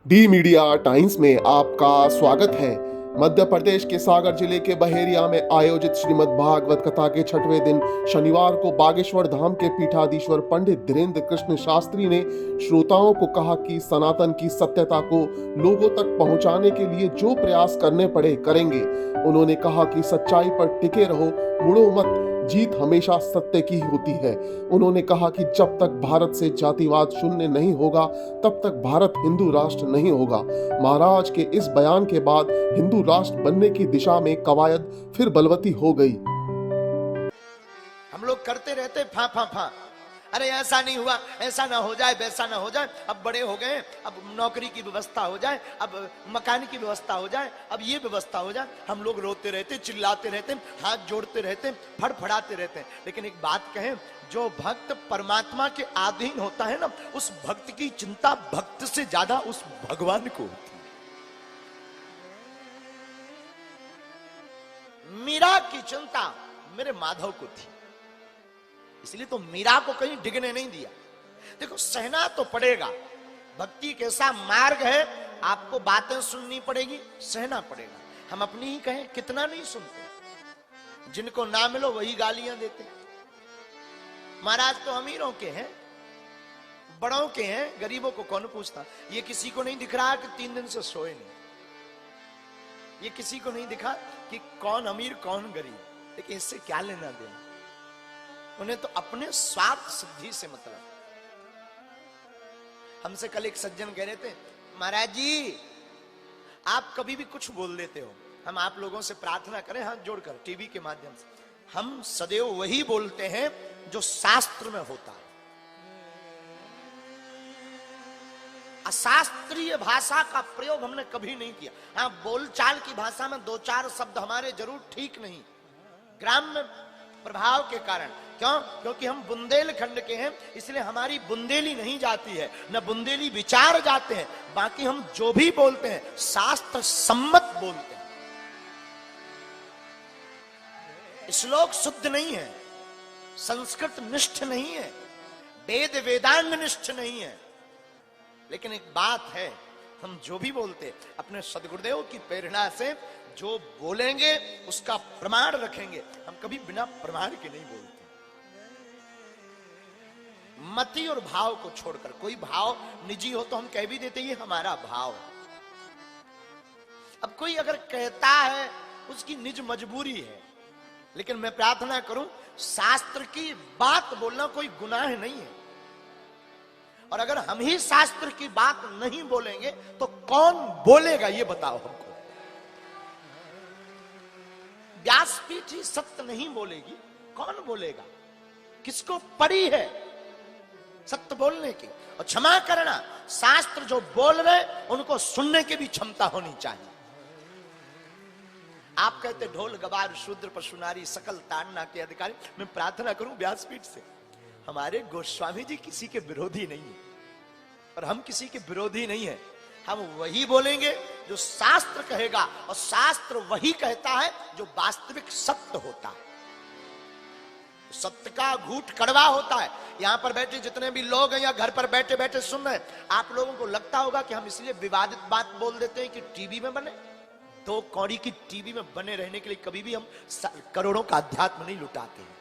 D media times में आपका स्वागत है। मध्य प्रदेश के सागर जिले के बहेरिया में आयोजित श्रीमद् भागवत कथा के छठवें दिन शनिवार को बागेश्वर धाम के पीठाधीश्वर पंडित धीरेन्द्र कृष्ण शास्त्री ने श्रोताओं को कहा कि सनातन की सत्यता को लोगों तक पहुंचाने के लिए जो प्रयास करने पड़े करेंगे। उन्होंने कहा कि सच्चाई पर टिके रहो, मुड़ो मत, जीत हमेशा सत्य की होती है। उन्होंने कहा कि जब तक भारत से जातिवाद शून्य नहीं होगा तब तक भारत हिंदू राष्ट्र नहीं होगा। महाराज के इस बयान के बाद हिंदू राष्ट्र बनने की दिशा में कवायद फिर बलवती हो गई। हम लोग करते रहते फा फा फा, अरे ऐसा नहीं हुआ, ऐसा ना हो जाए, वैसा ना हो जाए, अब बड़े हो गए, अब नौकरी की व्यवस्था हो जाए, अब मकान की व्यवस्था हो जाए, अब ये व्यवस्था हो जाए। हम लोग रोते रहते, चिल्लाते रहते, हाथ जोड़ते रहते, फड़फड़ाते रहते हैं। लेकिन एक बात कहें, जो भक्त परमात्मा के अधीन होता है ना, उस भक्त की चिंता भक्त से ज्यादा उस भगवान को होती है। मीरा की चिंता मेरे माधव को थी, इसलिए तो मीरा को कहीं डिगने नहीं दिया। देखो, सहना तो पड़ेगा, भक्ति कैसा मार्ग है, आपको बातें सुननी पड़ेगी, सहना पड़ेगा। हम अपनी ही कहें, कितना नहीं सुनते, जिनको ना मिलो वही गालियां देते। महाराज तो अमीरों के हैं, बड़ों के हैं, गरीबों को कौन पूछता। ये किसी को नहीं दिख रहा कि 3 दिन से सोए नहीं, ये किसी को नहीं दिखा कि कौन अमीर कौन गरीब, लेकिन इससे क्या लेना देना। उन्हें तो अपने स्वार्थ सिद्धि से मतलब। हमसे कल एक सज्जन कह रहे थे, महाराज जी आप कभी भी कुछ बोल देते हो, हम आप लोगों से प्रार्थना करें हाथ जोड़कर टीवी के माध्यम से, हम सदैव वही बोलते हैं जो शास्त्र में होता है। अशास्त्रीय भाषा का प्रयोग हमने कभी नहीं किया। हाँ, बोलचाल की भाषा में 2-4 शब्द हमारे जरूर ठीक नहीं, ग्राम्य प्रभाव के कारण। क्यों? क्योंकि हम बुंदेलखंड के हैं, इसलिए हमारी बुंदेली नहीं जाती है, न बुंदेली विचार जाते हैं। बाकी हम जो भी बोलते हैं शास्त्र सम्मत बोलते हैं। श्लोक शुद्ध नहीं है, संस्कृत निष्ठ नहीं है, वेद वेदांग निष्ठ नहीं है। लेकिन एक बात है, हम जो भी बोलते अपने सदगुरुदेव की प्रेरणा से जो बोलेंगे उसका प्रमाण रखेंगे। हम कभी बिना प्रमाण के नहीं बोलते। मति और भाव को छोड़कर, कोई भाव निजी हो तो हम कह भी देते ये हमारा भाव है। अब कोई अगर कहता है उसकी निज मजबूरी है, लेकिन मैं प्रार्थना करूं, शास्त्र की बात बोलना कोई गुनाह नहीं है। और अगर हम ही शास्त्र की बात नहीं बोलेंगे तो कौन बोलेगा, ये बताओ हमको। व्यासपीठ ही सत्य नहीं बोलेगी, कौन बोलेगा? किसको पड़ी है सत्य बोलने की? और क्षमा करना, शास्त्र जो बोल रहे उनको सुनने की भी क्षमता होनी चाहिए। आप कहते ढोल गवार शूद्र पशु नारी सकल ताड़ना के अधिकारी। मैं प्रार्थना करूं व्यासपीठ से, हमारे गोस्वामी जी किसी के विरोधी नहीं है और हम किसी के विरोधी नहीं है। हम वही बोलेंगे जो शास्त्र कहेगा, और शास्त्र वही कहता है जो वास्तविक सत्य होता है। सत्य का घूंट कड़वा होता है। यहां पर बैठे जितने भी लोग हैं या घर पर बैठे बैठे सुन रहे हैं, आप लोगों को लगता होगा कि हम इसलिए विवादित बात बोल देते हैं कि टीवी में बने। 2 कौड़ी की टीवी में बने रहने के लिए कभी भी हम करोड़ों का अध्यात्म नहीं लुटाते हैं।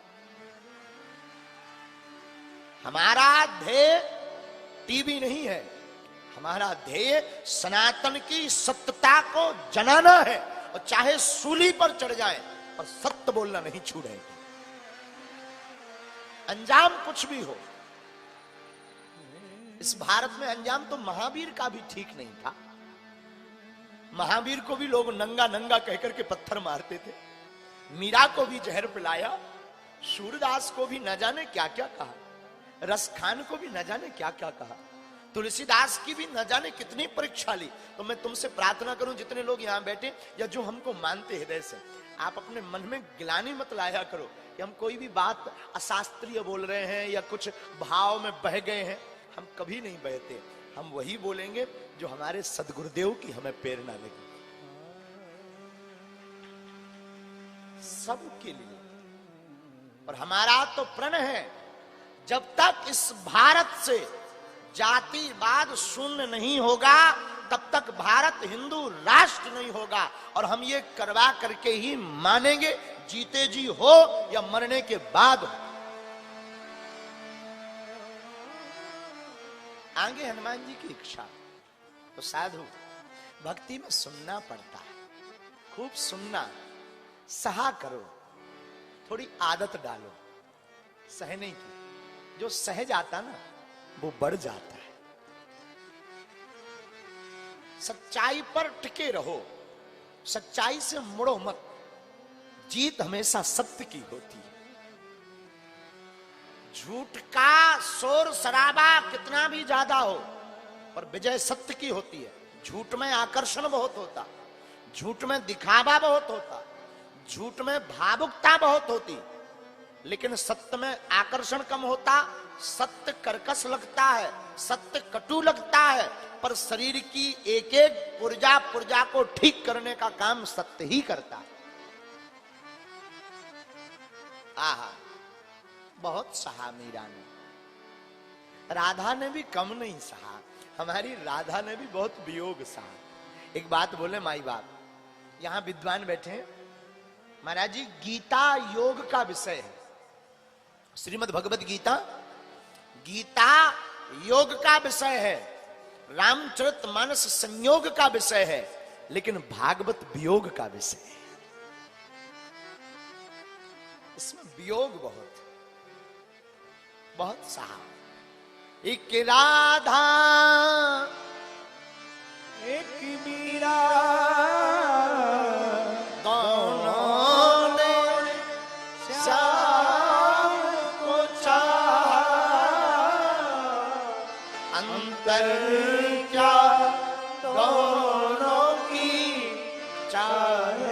हमारा ध्येय टीवी नहीं है, हमारा ध्येय सनातन की सत्यता को जनाना है। और चाहे सूली पर चढ़ जाए पर सत्य बोलना नहीं छूटेगा। अंजाम कुछ भी हो, इस भारत में अंजाम तो महावीर का भी ठीक नहीं था। महावीर को भी लोग नंगा नंगा कहकर के पत्थर मारते थे, मीरा को भी जहर पिलाया, सूरदास को भी न जाने क्या क्या कहा, रसखान को भी न जाने क्या क्या कहा, तुलसीदास की भी न जाने कितनी परीक्षा ली। तो मैं तुमसे प्रार्थना करूं, जितने लोग यहां बैठे या जो हमको मानते हृदय से, आप अपने मन में गिलानी मत लाया करो कि हम कोई भी बात अशास्त्रीय बोल रहे हैं या कुछ भाव में बह गए हैं। हम कभी नहीं बहते, हम वही बोलेंगे जो हमारे सदगुरुदेव की हमें प्रेरणा लगी, सबके लिए। और हमारा तो प्रण है, जब तक इस भारत से जातिवाद शून्य नहीं होगा तब तक भारत हिंदू राष्ट्र नहीं होगा। और हम ये करवा करके ही मानेंगे, जीते जी हो या मरने के बाद हो। आगे हनुमान जी की इच्छा। तो साधु भक्ति में सुनना पड़ता है, खूब सुनना, सहा करो, थोड़ी आदत डालो सहने की। जो सह जाता ना वो बढ़ जाता है। सच्चाई पर टिके रहो, सच्चाई से मुड़ो मत। जीत हमेशा सत्य की होती है। झूठ का शोर शराबा कितना भी ज्यादा हो, पर विजय सत्य की होती है। झूठ में आकर्षण बहुत होता, झूठ में दिखावा बहुत होता, झूठ में भावुकता बहुत होती, लेकिन सत्य में आकर्षण कम होता। सत्य कर्कश लगता है, सत्य कटु लगता है, पर शरीर की एक एक पुर्जा पुर्जा को ठीक करने का काम सत्य ही करता है। आहा, बहुत सहा मीरा ने, राधा ने भी कम नहीं सहा। हमारी राधा ने भी बहुत वियोग सहा। एक बात बोले माई बाप, यहां विद्वान बैठे हैं महाराज जी, गीता योग का विषय है। श्रीमद् भगवत गीता गीता योग का विषय है, रामचरितमानस संयोग का विषय है, लेकिन भागवत वियोग का विषय है। इसमें वियोग बहुत बहुत सहा। एक राधा एक मीरा, दोनों ने श्याम को चाहा, अंतर क्या दोनों की चाह